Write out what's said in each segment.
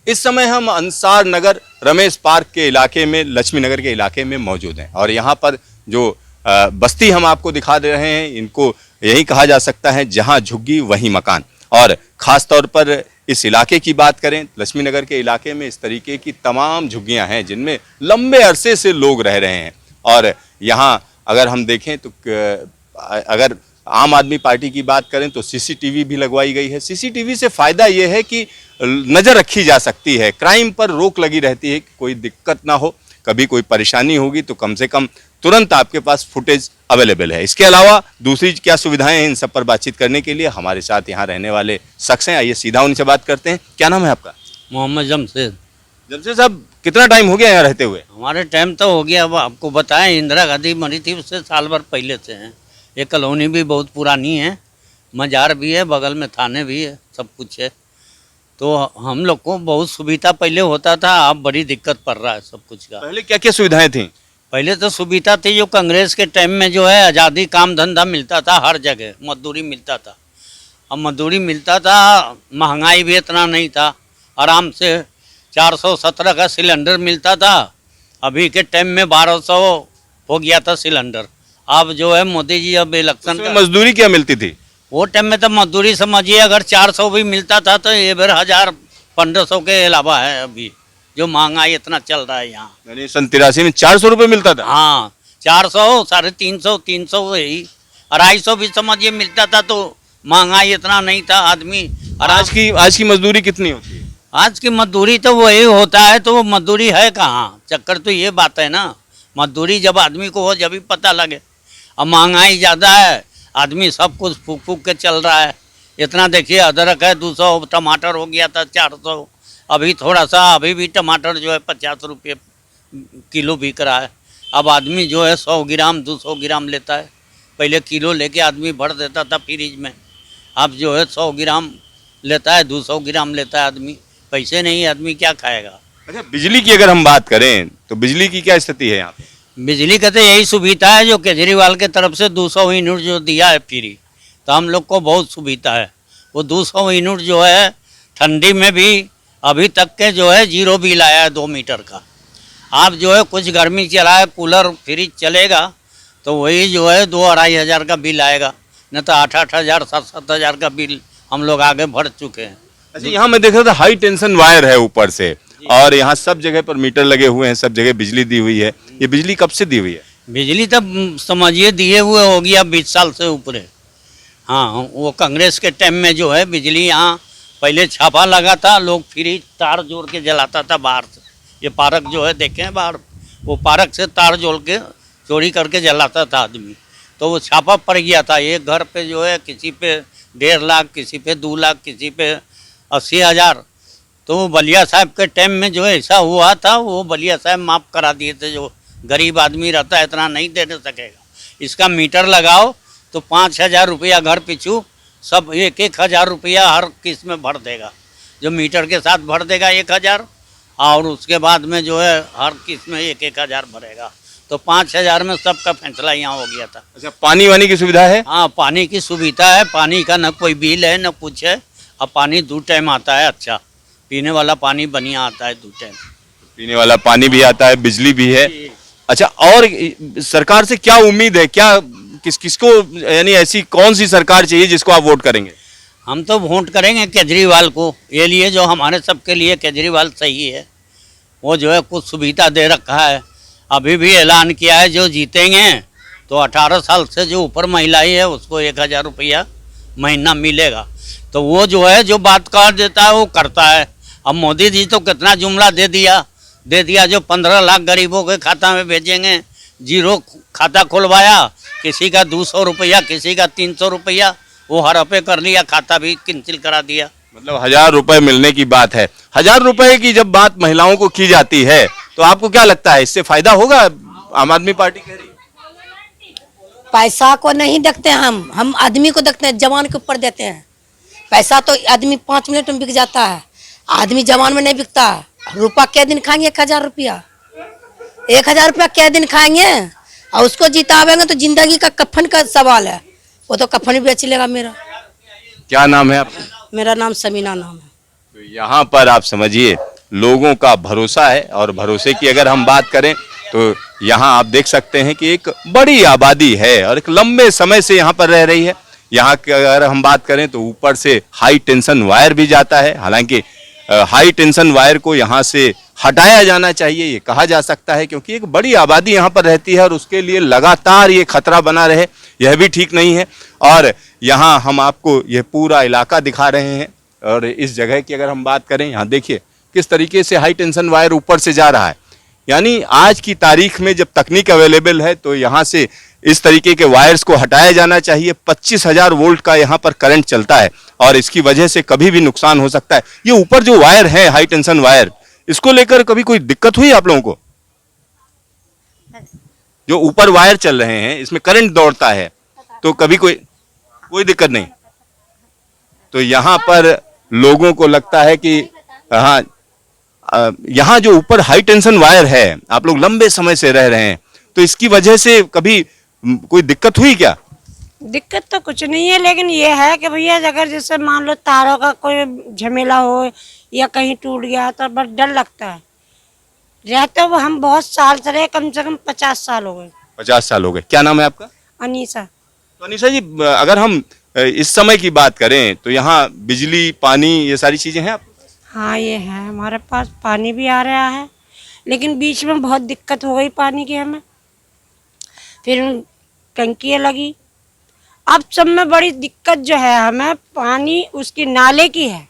इस समय हम अंसार नगर रमेश पार्क के इलाके में, लक्ष्मी नगर के इलाके में मौजूद हैं और यहाँ पर जो बस्ती हम आपको दिखा दे रहे हैं, इनको यही कहा जा सकता है जहाँ झुग्गी वहीं मकान। और ख़ास तौर पर इस इलाके की बात करें, लक्ष्मी नगर के इलाके में इस तरीके की तमाम झुग्गियाँ हैं जिनमें लंबे अरसे से लोग रह रहे हैं। और यहाँ अगर हम देखें तो अगर आम आदमी पार्टी की बात करें तो सीसीटीवी भी लगवाई गई है। सीसीटीवी से फ़ायदा ये है कि नज़र रखी जा सकती है, क्राइम पर रोक लगी रहती है कि कोई दिक्कत ना हो, कभी कोई परेशानी होगी तो कम से कम तुरंत आपके पास फुटेज अवेलेबल है। इसके अलावा दूसरी क्या सुविधाएं हैं, इन सब पर बातचीत करने के लिए हमारे साथ यहाँ रहने वाले शख्स हैं। आइए सीधा उनसे बात करते हैं। क्या नाम है आपका? मोहम्मद जमशेद। जमशेद साहब, कितना टाइम हो गया यहाँ रहते हुए? हमारे टाइम तो हो गया, अब आपको बताएं, इंदिरा गांधी मरी थी उससे साल भर पहले से हैं। ये कॉलोनी भी बहुत पुरानी है, मजार भी है, बगल में थाने भी है, सब कुछ है। तो हम लोग को बहुत सुविधा पहले होता था, अब बड़ी दिक्कत पड़ रहा है सब कुछ का। पहले क्या क्या सुविधाएं थी? पहले तो सुविधा थी, जो कांग्रेस के टाइम में जो है आज़ादी, काम धंधा मिलता था, हर जगह मजदूरी मिलता था। अब मजदूरी मिलता था, महंगाई भी इतना नहीं था, आराम से 417 का सिलेंडर मिलता था। अभी के टाइम में 1200 हो गया था सिलेंडर। अब जो है मोदी जी अब इलेक्शन का मजदूरी क्या मिलती थी? वो टाइम में तो मजदूरी समझिए अगर 400 भी मिलता था तो ये बार 1000-1500 के अलावा है। अभी जो महंगाई इतना चल रहा है यहाँ, यानी सन 83 में 400 रुपये मिलता था? हाँ, 400, 350, 300, यही 250 भी समझिए मिलता था। तो महंगाई इतना नहीं था, आदमी। और आज की मजदूरी कितनी होती है? आज की मजदूरी तो वही होता है, तो वो मजदूरी है कहाँ? चक्कर तो ये बात है ना, मजदूरी जब आदमी को हो जब भी पता लगे। अब महंगाई ज़्यादा है, आदमी सब कुछ फूक फूक के चल रहा है। इतना देखिए, अदरक है 200, टमाटर हो गया था 400, अभी थोड़ा सा, अभी भी टमाटर जो है 50 रुपये किलो बिक रहा है। अब आदमी जो है 100 ग्राम 200 ग्राम लेता है, पहले किलो लेके आदमी भर देता था फ्रिज में। अब जो है 100 ग्राम लेता है, 200 ग्राम लेता है आदमी। पैसे नहीं, आदमी क्या खाएगा? अच्छा, बिजली की अगर हम बात करें तो बिजली की क्या स्थिति है यहाँ पे? बिजली का तो यही सुविधा है, जो केजरीवाल के तरफ से 200 यूनिट जो दिया है फ्री, तो हम लोग को बहुत सुविधा है। वो 200 यूनिट जो है ठंडी में भी अभी तक के जो है 0 बिल आया है 2 मीटर का। आप जो है कुछ गर्मी चला है, कूलर फ्रिज चलेगा तो वही जो है 2-2.5 हज़ार का बिल आएगा, न तो 8-8 हज़ार 7-7 हज़ार का बिल हम लोग आगे भर चुके हैं। अच्छा, यहाँ मैं देख रहा था हाई टेंशन वायर है ऊपर से, और यहाँ सब जगह पर मीटर लगे हुए हैं, सब जगह बिजली दी हुई है। ये बिजली कब से दी हुई है? बिजली तब समझिए दिए हुए हो गया 20 साल से ऊपर है। हाँ, वो कांग्रेस के टाइम में जो है बिजली यहाँ पहले छापा लगा था, लोग फ्री तार जोड़ के जलाता था बाहर से। ये पार्क जो है देखे हैं बाहर, वो पार्क से तार जोड़ के चोरी करके जलाता था आदमी। तो वो छापा पड़ गया था, एक घर पे जो है किसी पे 1.5 लाख, किसी पे 2 लाख, किसी पे 80 हज़ार। तो बलिया साहब के टाइम में जो ऐसा हुआ था, वो बलिया साहब माफ़ करा दिए थे। जो गरीब आदमी रहता है इतना नहीं दे सकेगा। इसका मीटर लगाओ तो 5,000 रुपया घर पिछू, सब 1-1 हज़ार रुपया हर किस्त में भर देगा। जो मीटर के साथ भर देगा 1,000, और उसके बाद में जो है हर किस्त में 1-1 हज़ार भरेगा। तो 5,000 में सबका फैसला यहाँ हो गया था। अच्छा, पानी वानी की सुविधा है? हाँ, पानी की सुविधा है, पानी का न कोई बिल है न कुछ है। अब पानी 2 टाइम आता है, अच्छा पीने वाला पानी बढ़िया आता है 2 टाइम। पीने वाला पानी भी आता है, बिजली भी है। अच्छा, और सरकार से क्या उम्मीद है? क्या किसको, यानी ऐसी कौन सी सरकार चाहिए जिसको आप वोट करेंगे? हम तो वोट करेंगे केजरीवाल को, ये लिए जो हमारे सबके लिए केजरीवाल सही है। वो जो है कुछ सुविधा दे रखा है, अभी भी ऐलान किया है जो जीतेंगे तो 18 साल से जो ऊपर महिलाएं है उसको 1,000 रुपया महीना मिलेगा। तो वो जो है जो बात कर देता है वो करता है। अब मोदी जी तो कितना जुमला दे दिया जो 15 लाख गरीबों के खाता में भेजेंगे। 0 खाता खुलवाया, किसी का 200 रुपया, किसी का 300 रुपया, वो हड़पे कर लिया, खाता भी कैंसिल करा दिया। मतलब 1,000 रुपए मिलने की बात है। 1,000 रुपए की जब बात महिलाओं को की जाती है तो आपको क्या लगता है, इससे फायदा होगा? आम आदमी पार्टी कह रही है पैसा को नहीं देखते, हम आदमी को देखते हैं, जवान के ऊपर देते हैं। पैसा तो आदमी 5 मिनट में बिक जाता है, आदमी जवान में नहीं बिकता। रुपया क्या दिन खाएंगे? 1,000 रुपया, 1,000 रुपया क्या दिन खाएंगे? और उसको जितावेंगे तो जिंदगी का कफन का सवाल है, वो तो कफन बेच लेगा। मेरा क्या नाम है आपका? मेरा नाम समीना नाम है। तो यहाँ पर आप समझिए लोगों का भरोसा है। और भरोसे की अगर हम बात करें तो यहाँ आप देख सकते हैं कि एक बड़ी आबादी है और एक लंबे समय से यहाँ पर रह रही है। यहाँ की अगर हम बात करें तो ऊपर से हाई टेंशन वायर भी जाता है। हालांकि हाई टेंशन वायर को यहाँ से हटाया जाना चाहिए ये कहा जा सकता है, क्योंकि एक बड़ी आबादी यहाँ पर रहती है और उसके लिए लगातार ये खतरा बना रहे यह भी ठीक नहीं है। और यहाँ हम आपको यह पूरा इलाका दिखा रहे हैं। और इस जगह की अगर हम बात करें, यहाँ देखिए किस तरीके से हाई टेंशन वायर ऊपर से जा रहा है। यानी आज की तारीख में जब तकनीक अवेलेबल है तो यहाँ से इस तरीके के वायर्स को हटाया जाना चाहिए। 25,000 वोल्ट का यहाँ पर करंट चलता है और इसकी वजह से कभी भी नुकसान हो सकता है। ये ऊपर जो वायर है हाई टेंशन वायर, इसको लेकर कभी कोई दिक्कत हुई आप लोगों को? जो ऊपर वायर चल रहे हैं इसमें करंट दौड़ता है तो कभी कोई दिक्कत नहीं? तो यहाँ पर लोगों को लगता है कि हाँ, यहाँ जो ऊपर हाई टेंशन वायर है आप लोग लंबे समय से रह रहे हैं तो इसकी वजह से कभी कोई दिक्कत हुई क्या? दिक्कत तो कुछ नहीं है, लेकिन ये है कि भैया अगर जैसे मान लो तारों का कोई झमेला हो या कहीं टूट गया तो बस डर लगता है। रहते हुए हम बहुत साल से रहे, कम से कम 50 साल हो गए। 50 साल हो गए। क्या नाम है आपका? अनीसा। तो अनीसा जी, अगर हम इस समय की बात करें तो यहाँ बिजली पानी ये सारी चीजें हैं आपके पास? हाँ ये है, हमारे पास पानी भी आ रहा है, लेकिन बीच में बहुत दिक्कत हो गई पानी की हमें, फिर टंकियाँ लगी। अब सब में बड़ी दिक्कत जो है हमें पानी उसकी नाले की है।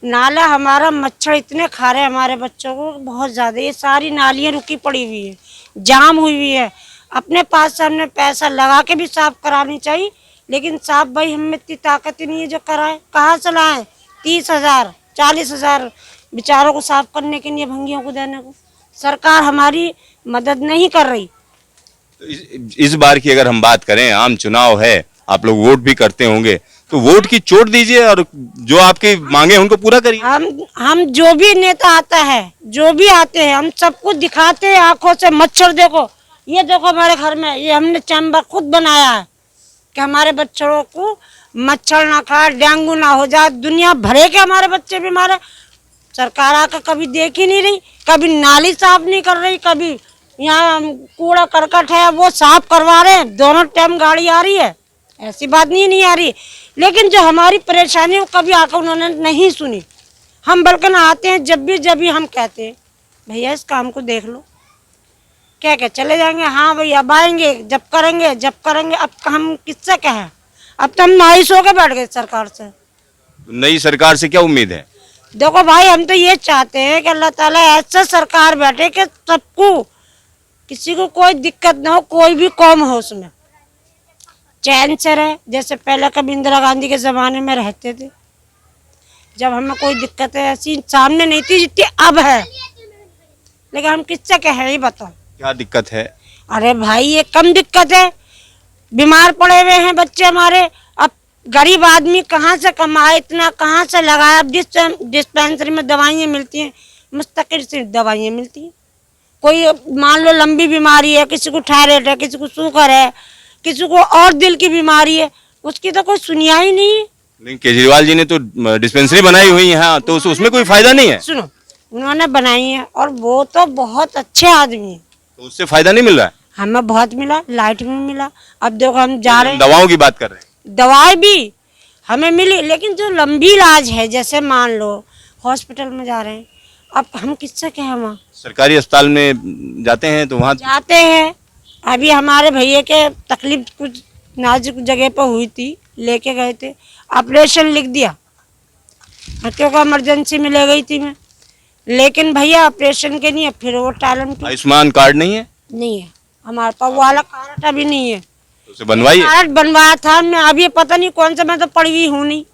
नाला हमारा मच्छर इतने खा रहे हैं हमारे बच्चों को बहुत ज़्यादा। ये सारी नालियाँ रुकी पड़ी हुई है, जाम हुई हुई है। अपने पास से हमने पैसा लगा के भी साफ करानी चाहिए, लेकिन साफ भाई हमें इतनी ताकत ही नहीं है जो कराए। कहाँ से लाएं 30,000 40,000 बेचारों को साफ करने के लिए, भंगियों को देने को? सरकार हमारी मदद नहीं कर रही। तो इस बार की अगर हम बात करें, आम चुनाव है, आप लोग वोट भी करते होंगे, तो वोट की चोट दीजिए और जो आपकी मांगे उनको पूरा करिए। हम जो भी नेता आता है, जो भी आते हैं, हम सबको दिखाते हैं आंखों से। मच्छर देखो, ये देखो हमारे घर में, ये हमने चैम्बर खुद बनाया है कि हमारे बच्चों को मच्छर ना खाए, डेंगू ना हो जाए। दुनिया भरे के हमारे बच्चे बीमार है। सरकार आकर कभी देख ही नहीं रही, कभी नाली साफ नहीं कर रही, कभी यहाँ कूड़ा करकट है वो साफ करवा रहे हैं। दोनों टाइम गाड़ी आ रही है, ऐसी बात नहीं आ रही, लेकिन जो हमारी परेशानी वो कभी आकर उन्होंने नहीं सुनी। हम बल्कि आते हैं जब भी हम कहते हैं भैया इस काम को देख लो, क्या चले जाएंगे। हाँ भैया अब आएंगे जब करेंगे। अब हम किससे कहें? अब तो हम मायूस होकर बैठ गए सरकार से। नई सरकार से क्या उम्मीद है? देखो भाई, हम तो ये चाहते हैं कि अल्लाह ताला ऐसा सरकार बैठे कि सबको, किसी को कोई दिक्कत ना हो, कोई भी कौम हो उसमें चैन से रहे। जैसे पहले कभी इंदिरा गांधी के ज़माने में रहते थे, जब हमें कोई दिक्कत है ऐसी सामने नहीं थी जितनी अब है। लेकिन हम किससे कहें, ये बताओ क्या दिक्कत है? अरे भाई ये कम दिक्कत है, बीमार पड़े हुए हैं बच्चे हमारे। अब गरीब आदमी कहाँ से कमाए, इतना कहाँ से लगाए? अब डिस्पेंसरी में दवाइयाँ मिलती हैं, मुस्तकिल से दवाइयाँ मिलती हैं। कोई मान लो लंबी बीमारी है, किसी को थायराइड है, किसी को शुगर है, किसी को और दिल की बीमारी है, उसकी तो कोई सुनिया ही नहीं है। लेकिन केजरीवाल जी ने तो डिस्पेंसरी बनाई हुई है, तो उसमें कोई फायदा नहीं है। सुनो, उन्होंने बनाई है और वो तो बहुत अच्छे आदमी है, तो उससे फायदा नहीं मिल रहा है। हमें बहुत मिला, लाइट में मिला। अब देखो हम जा रहे हैं, दवाओं की बात कर रहे हैं, दवाई भी हमें मिली, लेकिन जो लंबी इलाज है, जैसे मान लो हॉस्पिटल में जा रहे हैं, अब हम किससे कहें? वहाँ सरकारी अस्पताल में जाते हैं तो वहाँ जाते हैं। अभी हमारे भैया के तकलीफ कुछ नाजुक जगह पर हुई थी, लेके गए थे, ऑपरेशन लिख दिया क्योंकि इमरजेंसी में ले गई थी मैं। लेकिन भैया ऑपरेशन के नहीं, फिर वो टैलेंट आयुष्मान कार्ड नहीं है, नहीं है हमारे पास, वो वाला कार्ड अभी नहीं है। तो उसे बनवाइए। कार्ड बनवाया था मैं, अब ये पता नहीं कौन सा, मैं तो पढ़ी हुई हूँ नहीं,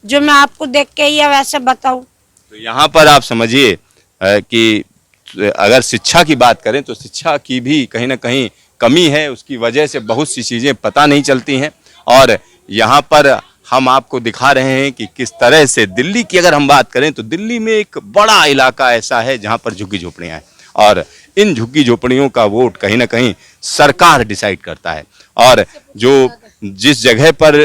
जो मैं आपको देख के या वैसे बताऊँ। तो यहाँ पर आप समझिए कि अगर शिक्षा की बात करें तो शिक्षा की भी कहीं ना कहीं कमी है, उसकी वजह से बहुत सी चीज़ें पता नहीं चलती हैं। और यहाँ पर हम आपको दिखा रहे हैं कि किस तरह से दिल्ली की अगर हम बात करें तो दिल्ली में एक बड़ा इलाका ऐसा है जहाँ पर झुग्गी झोपड़ियाँ हैं, और इन झुग्गी झोपड़ियों का वोट कहीं ना कहीं सरकार डिसाइड करता है। और जो जिस जगह पर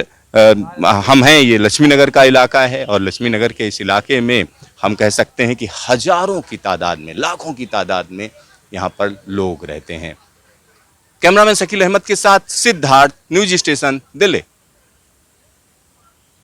हम हैं, ये लक्ष्मी नगर का इलाका है, और लक्ष्मी नगर के इस इलाके में हम कह सकते हैं कि हजारों की तादाद में, लाखों की तादाद में यहाँ पर लोग रहते हैं। कैमरामैन शकील अहमद के साथ सिद्धार्थ, न्यूज स्टेशन, दिल्ली।